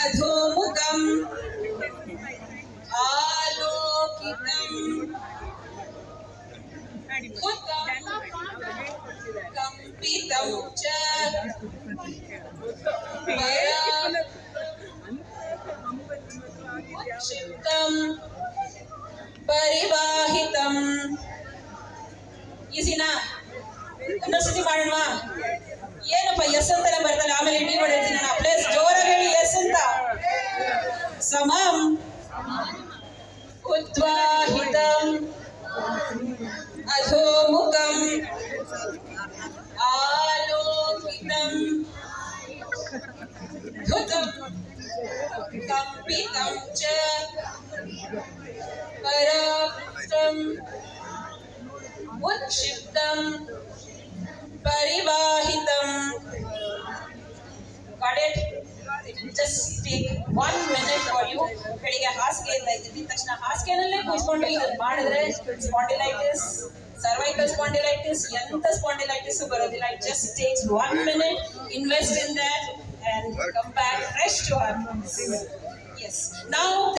अधोमुखम् आलोकितम् कंपितं च क्षिप्तं परिवाहितम् ಈಸಿನಾ ಇನ್ನೊಂದ್ಸತಿ ಮಾಡೋಣ ಏನಪ್ಪ ಎಸ್ ಅಂತಾನೆ ಬರ್ತಲ್ಲ ಆಮೇಲೆ ಡಿ ಹೊಡೆರ್ತೀನಿ ನಾನು ಪ್ಲೇಸ್ ಜೋರಾಗಿ ಹೇಳಿ ಎಸ್ ಅಂತ ಸಮಂ ಉದ್ವಾಹಿತಂ ಅಧೋಮುಖಂ ಆಲೋಕಿತಂ ಧುತಂ ಕಂಪಿತಂ ಚ ಪರಾಪ್ತಂ ಉತ್ಕ್ಷಿಪ್ತಂ ಪರಿವಾಹಿತಂ. Got it? It will just take 1 minute for you. ಬೆಳಿಗ್ಗೆ ಹಾಸಿಗೆಯಿಂದ ಇದ್ದಿದ್ದ ತಕ್ಷಣ ಹಾಸಿಗೆನಲ್ಲೇ ಕೂತ್ಕೊಂಡು ಇದನ್ನು ಮಾಡಿದ್ರೆ ಸ್ಪಾಂಡಿಲೈಟಿಸ್, ಸರ್ವೈಕಲ್ ಸ್ಪಾಂಡಿಲೈಟಿಸ್, ಎಂತ ಸ್ಪಾಂಡಿಲೈಟಿಸ್ ಬರೋದಿಲ್ಲ. It just takes 1 minute. Invest in that and come back fresh to our. Yes. Now